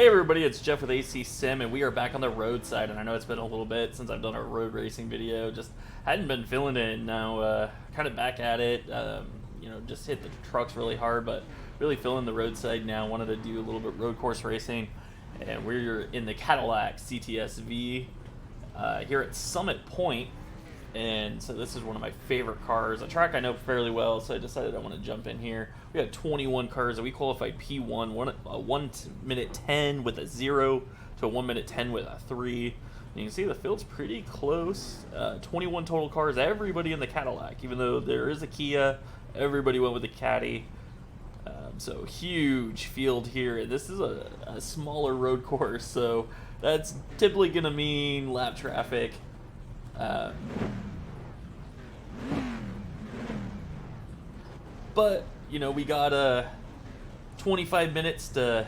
everybody, it's Jeff with ACSIM, and we are back on the roadside. And I know it's been a little bit since I've done a road racing video. Just hadn't been feeling it. Now, kind of back at it. Just hit the trucks really hard, but really feeling the roadside now. Wanted to do a little bit road course racing, and we're in the Cadillac CTS-V here at Summit Point. And so this is one of my favorite cars, a track I know fairly well, so I decided I want to jump in here. We have 21 cars that we qualified P1, a 1 minute 10 with a 0 to a 1 minute 10 with a 3. And you can see the field's pretty close. 21 total cars, everybody in the Cadillac. Even though there is a Kia, everybody went with the Caddy. So huge field here. This is a smaller road course, so that's typically going to mean lap traffic. But we got 25 minutes to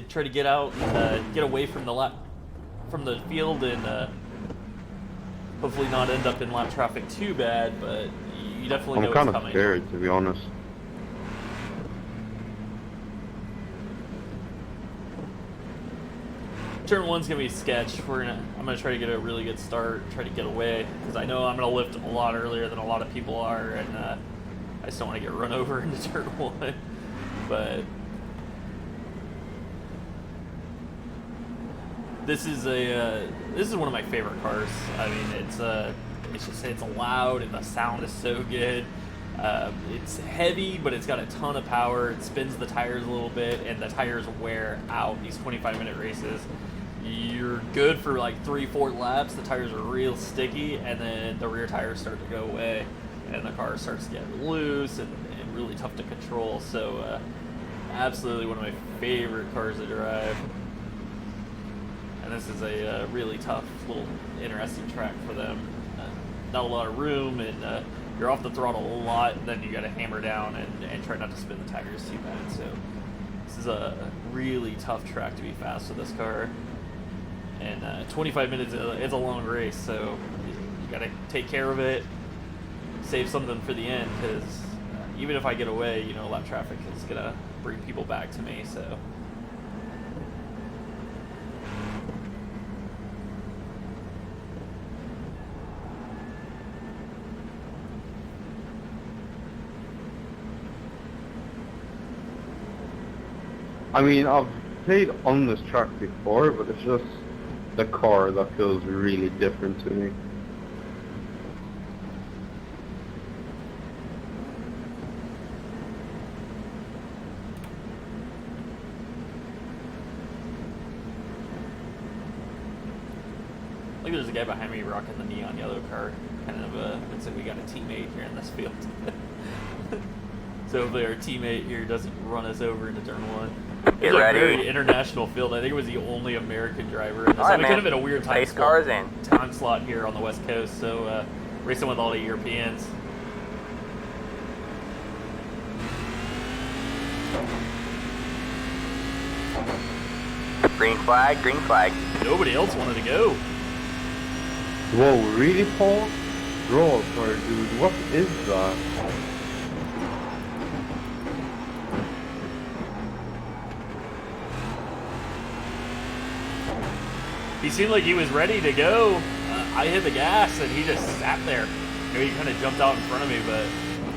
try to get out and get away from the field, and hopefully not end up in lap traffic too bad. But you definitely know what's coming. I'm kind of scared, to be honest. Turn 1's gonna be sketch. I'm gonna try to get a really good start, try to get away, because I know I'm gonna lift a lot earlier than a lot of people are, and I just don't want to get run over into turn 1. But this is one of my favorite cars. I mean, it's loud and the sound is so good. It's heavy, but it's got a ton of power. It spins the tires a little bit, and the tires wear out these 25-minute races. You're good for like 3-4 laps. The tires are real sticky, and then the rear tires start to go away, and the car starts to get loose and really tough to control. So absolutely one of my favorite cars to drive. And this is a really tough, little interesting track for them. Not a lot of room, and you're off the throttle a lot, and then you got to hammer down and try not to spin the tires too bad. So this is a really tough track to be fast with this car. And 25 minutes is a long race, so you got to take care of it, save something for the end, because even if I get away, lap traffic is going to bring people back to me. So I mean, I've played on this track before, but it's just the car that feels really different to me. Look, there's a guy behind me rocking the neon yellow car. Kind of looks like we got a teammate here in this field. So hopefully our teammate here doesn't run us over into turn 1. It was a very international field. I think it was the only American driver in this. Right, it could have been a weird time slot here on the West Coast, so racing with all the Europeans. Green flag, green flag. Nobody else wanted to go. Whoa, really, Paul? Roll car, dude. What is that? He seemed like he was ready to go. I hit the gas and he just sat there. He kind of jumped out in front of me, but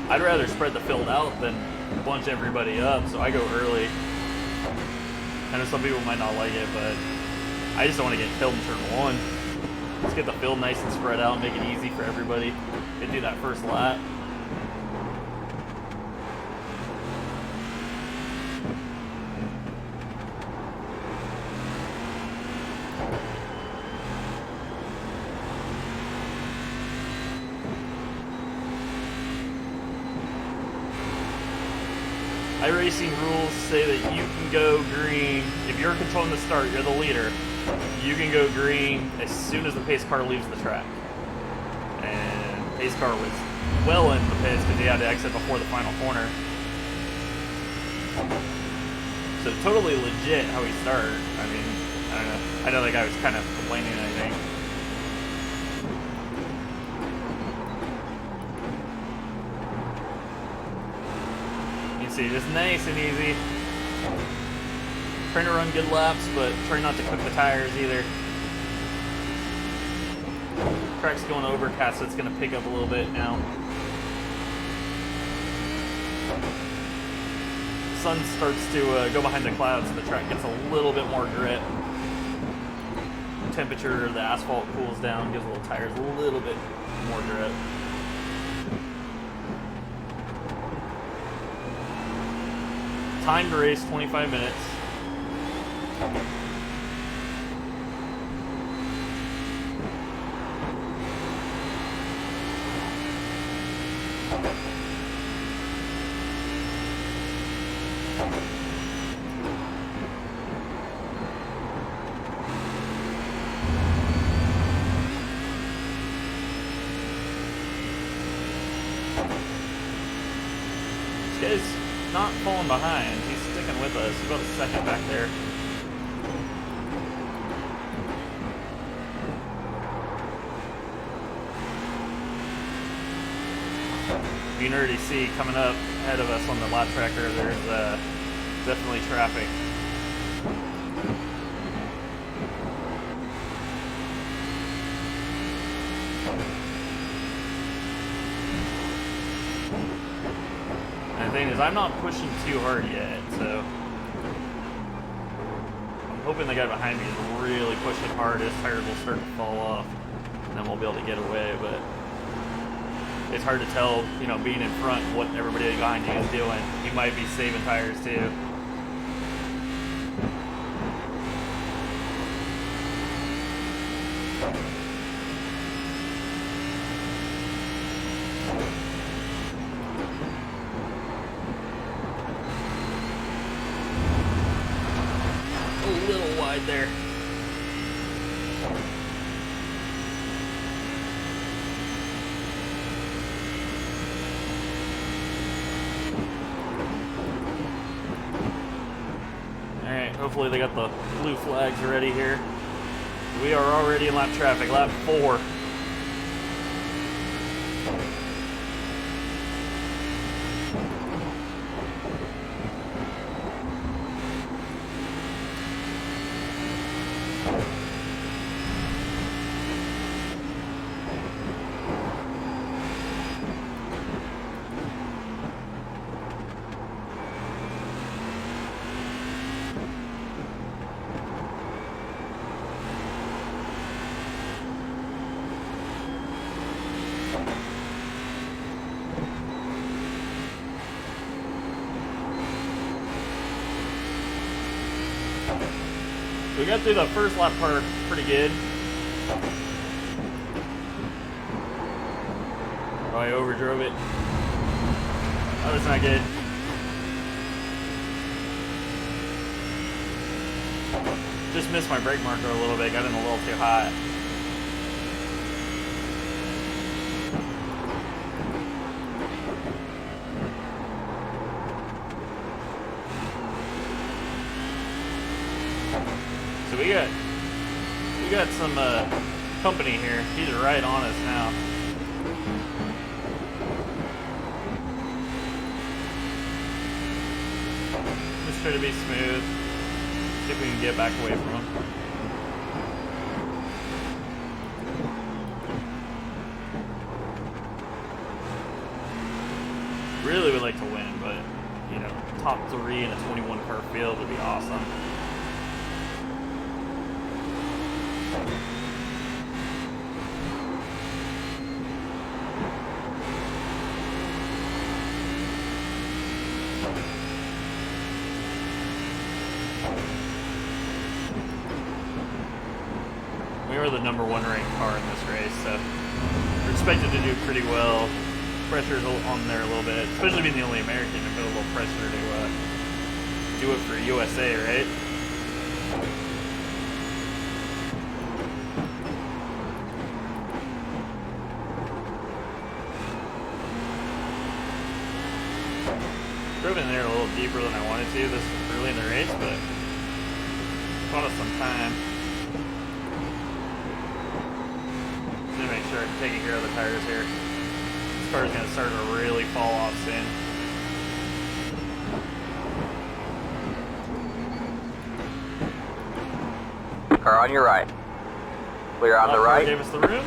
I'd rather spread the field out than bunch everybody up, so I go early. I know some people might not like it, but I just don't want to get killed in turn 1. Let's get the field nice and spread out, make it easy for everybody and do that first lap. iRacing rules say that you can go green. If you're controlling the start, you're the leader. You can go green as soon as the pace car leaves the track. And pace car was well in the pits because he had to exit before the final corner. So totally legit how he started. I mean, I don't know. I know that guy was kind of complaining, I think. You can see, just nice and easy. Trying to run good laps, but try not to cook the tires either. Track's going overcast, so it's going to pick up a little bit now. Sun starts to go behind the clouds, so the track gets a little bit more grip. Temperature, the asphalt cools down, gives the little tires a little bit more grip. Timed race, 25 minutes. This guy's not falling behind. He's sticking with us. He's about a second back there. You can already see coming up ahead of us on the lap tracker, there's definitely traffic. And the thing is, I'm not pushing too hard yet, so I'm hoping the guy behind me is really pushing hard. His tires will start to fall off, and then we'll be able to get away, but it's hard to tell, you know, being in front, what everybody behind you is doing. He might be saving tires too. A little wide there. Hopefully they got the blue flags ready here. We are already in lap traffic, lap 4. We got through the first lap part pretty good. Oh, I overdrove it. That was not good. Just missed my brake marker a little bit, got in a little too hot. So we got some company here. He's right on us now. Just try to be smooth. See if we can get back away from him. Really would like to win, but you know, top 3 in a 21 car field would be awesome. We are the #1 ranked car in this race, so we're expected to do pretty well. Pressure's on there a little bit, especially being the only American, to put a little pressure to do it for USA, right? Drove in there a little deeper than I wanted to this early in the race, but caught us some time. Just to make sure I'm taking care of the tires here. This car is going to start to really fall off soon. Car on your right. Clear on the Car right. gave us the room.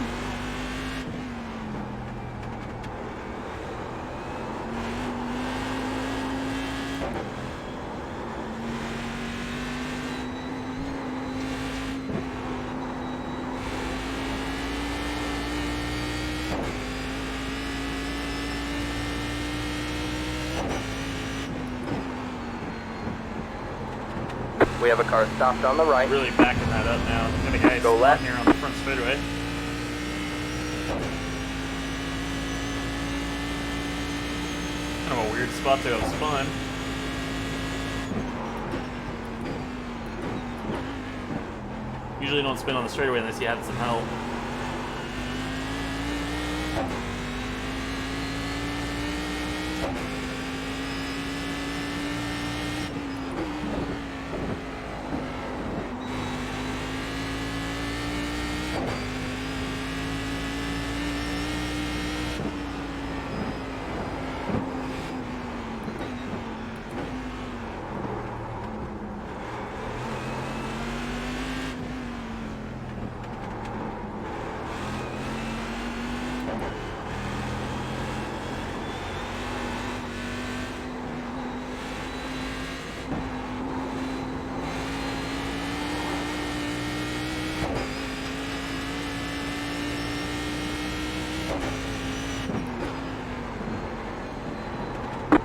We have a car stopped on the right. Really backing that up now. Got a guy Go spun left. here on the front straightaway. Kind of a weird spot to have spun. Usually don't spin on the straightaway unless you had some help.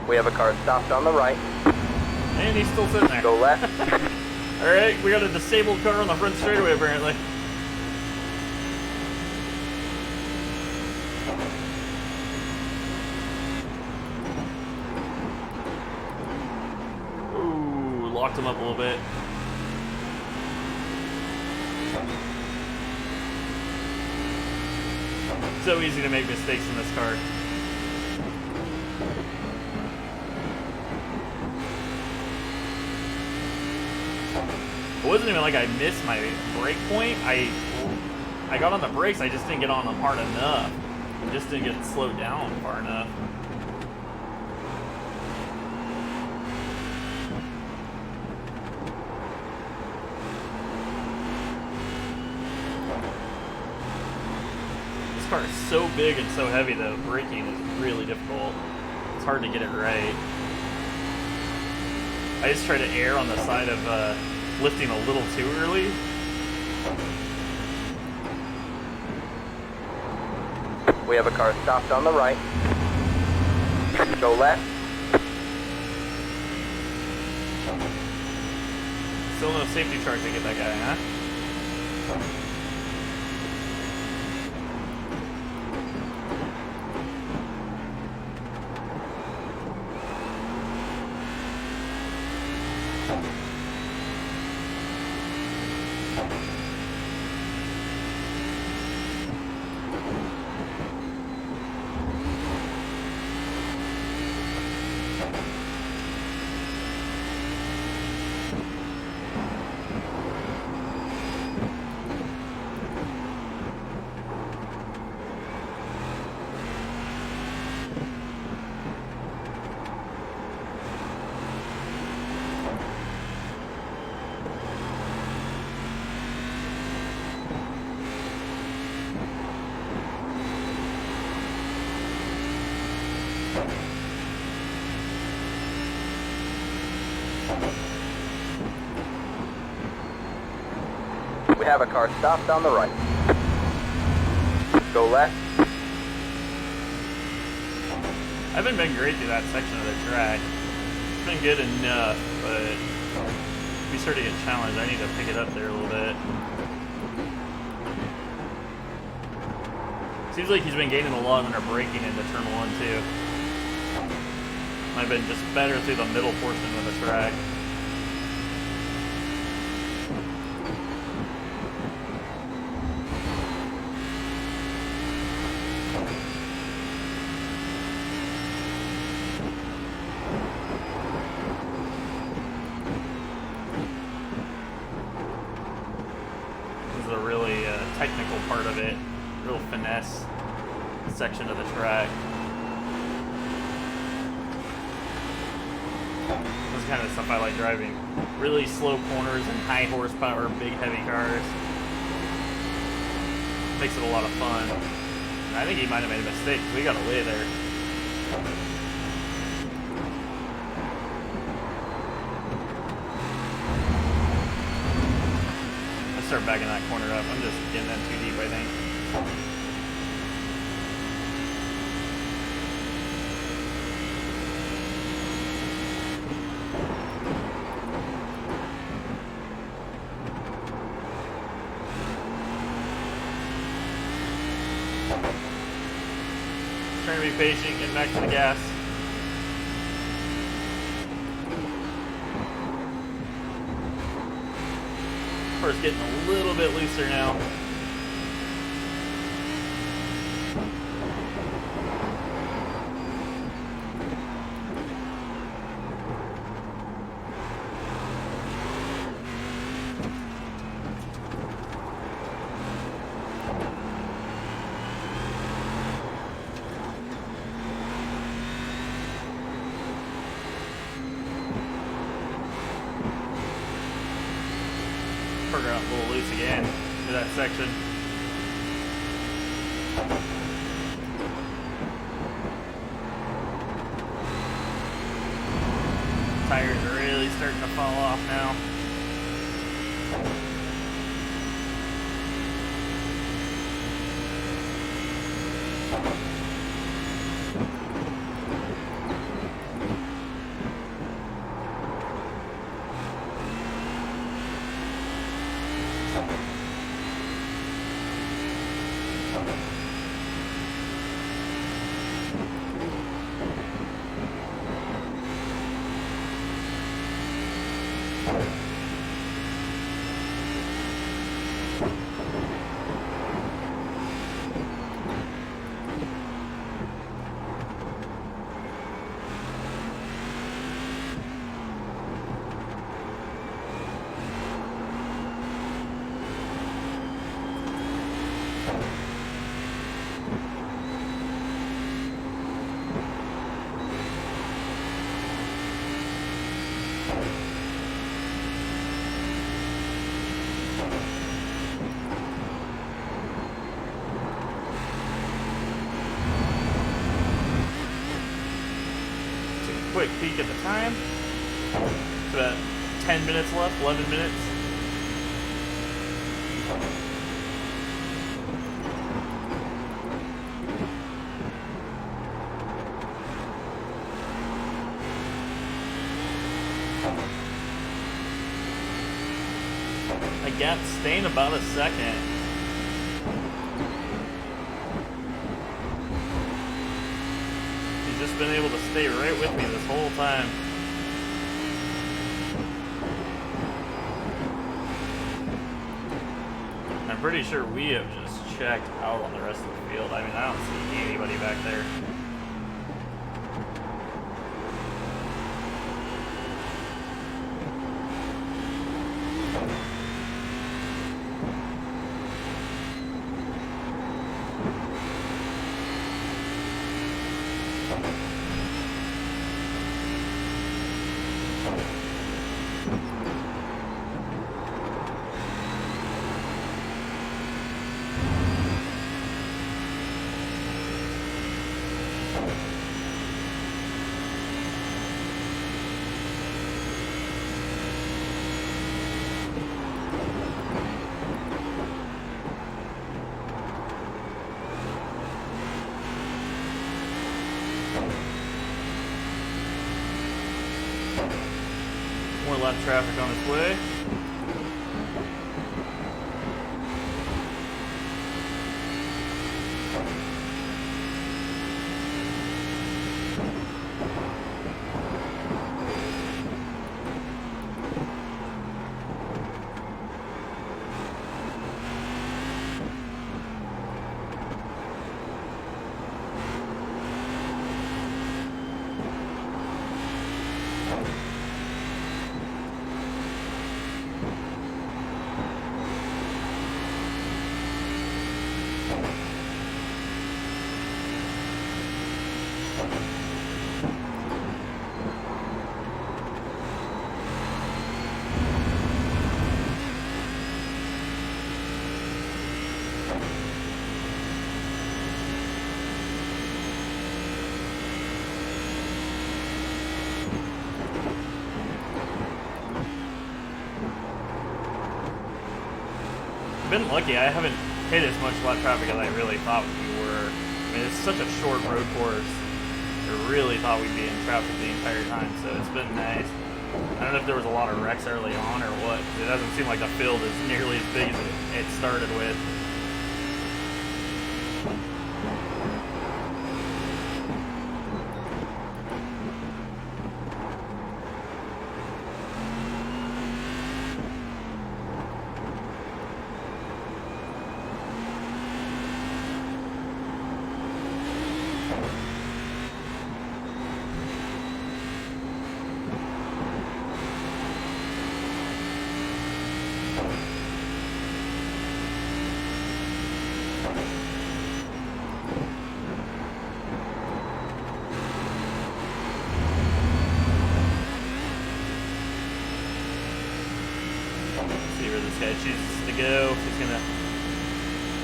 We have a car stopped on the right. And he's still sitting there. Go left. Alright, we got a disabled car on the front straightaway apparently. Ooh, locked him up a little bit. So easy to make mistakes in this car. It wasn't even like I missed my brake point. I got on the brakes, I just didn't get on them hard enough. I just didn't get slowed down far enough. This car is so big and so heavy though, braking is really difficult. It's hard to get it right. I just try to err on the side of lifting a little too early. We have a car stopped on the right. Go left. Still no safety chart to get that guy, huh? We have a car stopped on the right. Go left. I haven't been great through that section of the track. It's been good enough, but if we start to get challenged, I need to pick it up there a little bit. Seems like he's been gaining a lot under braking into turn one too. I've been just better through the middle portion of the track. This is a really technical part of it, real finesse section of the track. This is kind of the stuff I like driving. really slow corners and high horsepower, big heavy cars. Makes it a lot of fun. And I think he might have made a mistake because we got away there. Let's start backing that corner up. I'm just getting in too deep, I think. Trying to be patient, getting back to the gas. Car's getting a little bit looser now. Car got a little loose again to that section. Tires are really starting to fall off now. Quick peek at the time. It's about 10 minutes left, 11 minutes. A gap staying about a second. He's just been able to stay right with me this whole time. I'm pretty sure we have just checked out on the rest of the field. I mean, I don't see anybody back there. More left traffic on its way. been lucky. I haven't hit as much lap traffic as I really thought we were. I mean, it's such a short road course. I really thought we'd be in traffic the entire time, so it's been nice. I don't know if there was a lot of wrecks early on or what. It doesn't seem like the field is nearly as big as it started with. See where this guy chooses to go. If he's gonna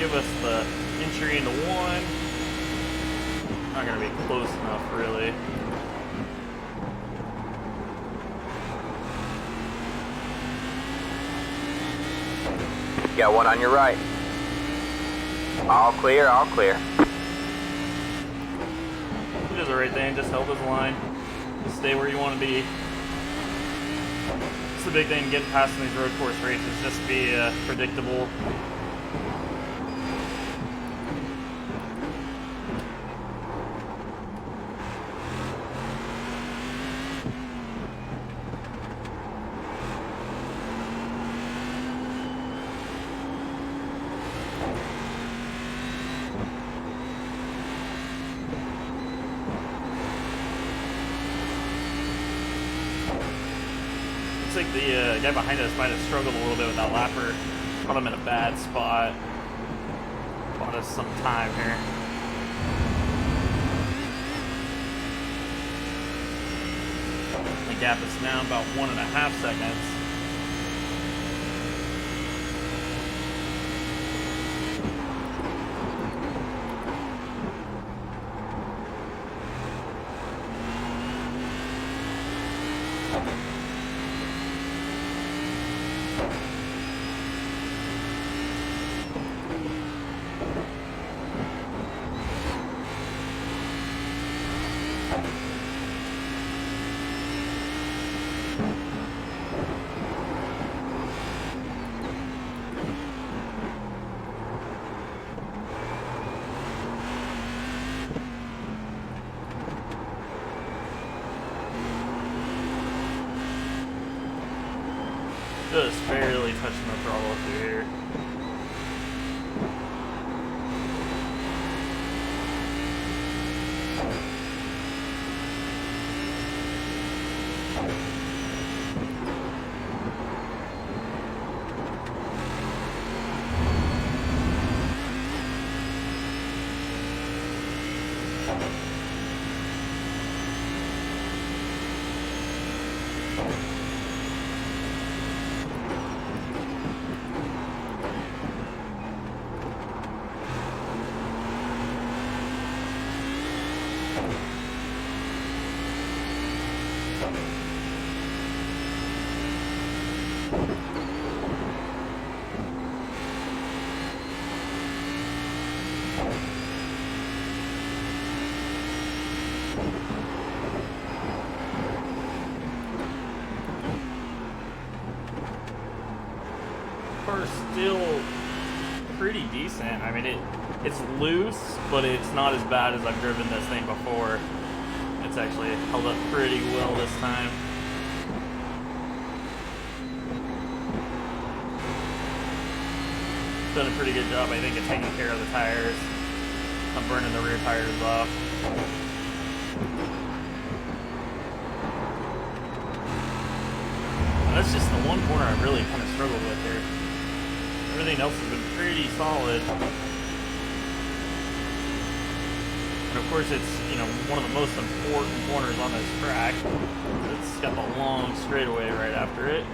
give us the entry into one. Not gonna be close enough, really. Got one on your right. All clear, all clear. He does the right thing, just held his line. Just stay where you want to be. It's the big thing getting past in these road course races, just be predictable. Looks like the guy behind us might have struggled a little bit with that lapper. Caught him in a bad spot. Bought us some time here. The gap is now about 1.5 seconds. Just barely touching the throttle through here. Car's still pretty decent. I mean, it's loose, but it's not as bad as I've driven this thing before. It's actually held up pretty well this time. Done a pretty good job, I think, of taking care of the tires. I'm burning the rear tires off. And that's just the one corner I've really kind of struggled with here. Everything else has been pretty solid. And of course it's, you know, one of the most important corners on this track. It's got the long straightaway right after it.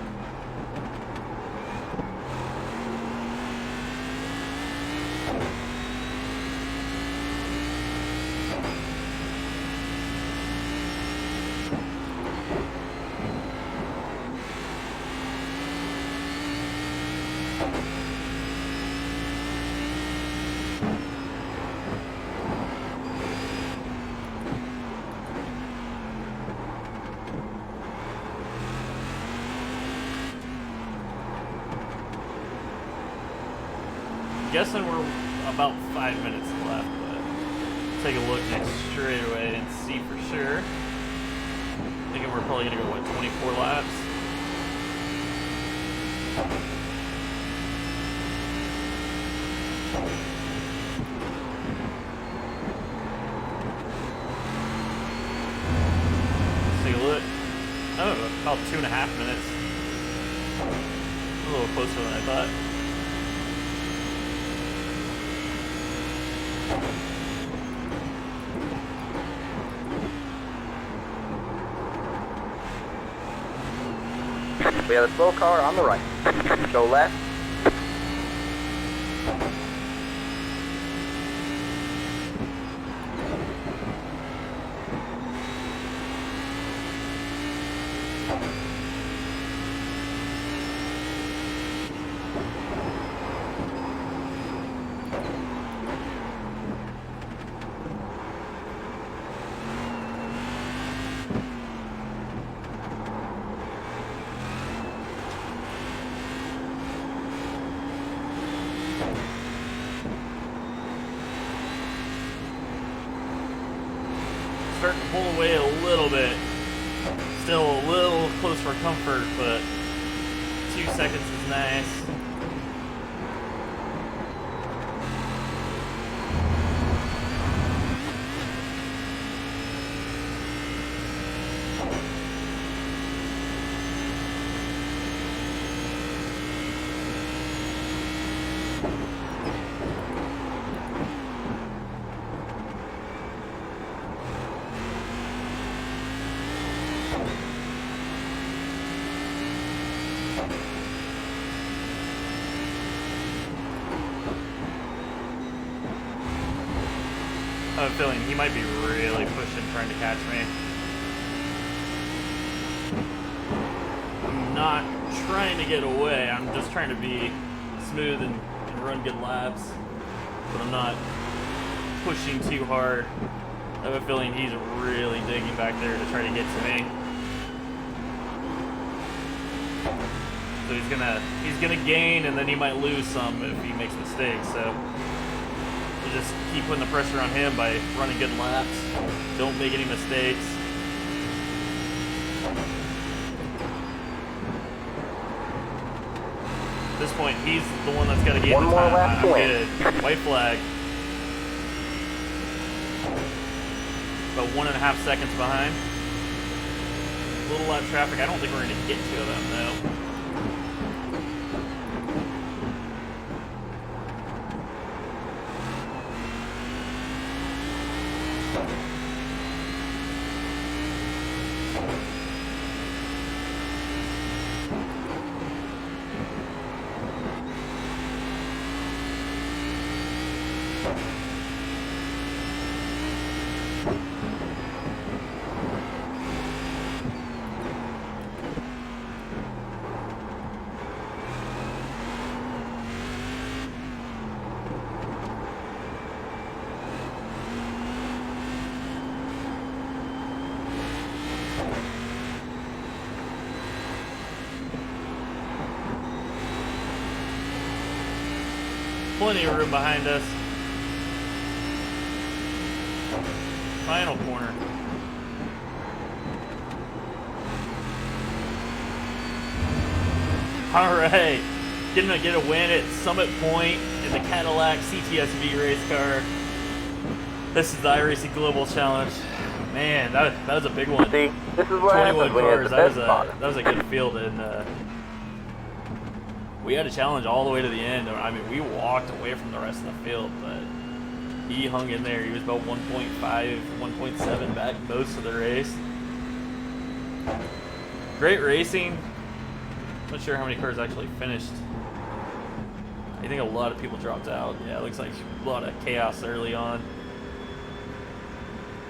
Guessing we're about 5 minutes left, but take a look next straightaway and see for sure. Thinking we're probably gonna go, what, 24 laps? Let's take a look. Oh, about 2.5 minutes. A little closer than I thought. We have a slow car on the right. Go left. Starting to pull away a little bit. Still a little close for comfort, but 2 seconds is nice. I have a feeling he might be really pushing, trying to catch me. I'm not trying to get away. I'm just trying to be smooth and run good laps. But I'm not pushing too hard. I have a feeling he's really digging back there to try to get to me. So he's gonna gain, and then he might lose some if he makes mistakes. So we'll just keep putting the pressure on him by running good laps. Don't make any mistakes. At this point, he's the one that's got to gain One the more time. lap to I'm win. good. White flag. About 1.5 seconds behind. Little lap traffic. I don't think we're going to get to them though. Plenty of room behind us. Final corner. All right, gonna get a win at Summit Point in the Cadillac CTS-V race car. This is the iRacing Global Challenge. Man, that was a big one. See, this is what 21 happens when you cars. have the That best spotter. was a good field, and we had a challenge all the way to the end. I mean, we walked away from the rest of the field, but he hung in there. He was about 1.5, 1.7 back most of the race. Great racing. Not sure how many cars actually finished. I think a lot of people dropped out. Yeah, it looks like a lot of chaos early on.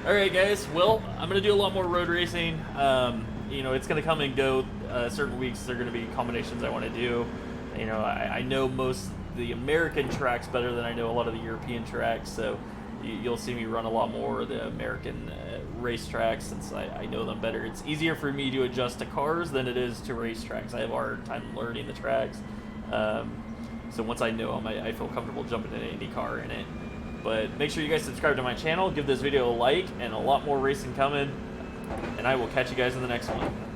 Alright guys, well, I'm going to do a lot more road racing. You know, it's going to come and go. Certain weeks there are going to be combinations I want to do. You know, I know most the American tracks better than I know a lot of the European tracks, so you'll see me run a lot more of the American racetracks since I know them better. It's easier for me to adjust to cars than it is to racetracks. I have a hard time learning the tracks. So once I know them, I feel comfortable jumping in any car in it. But make sure you guys subscribe to my channel, give this video a like, and a lot more racing coming. And I will catch you guys in the next one.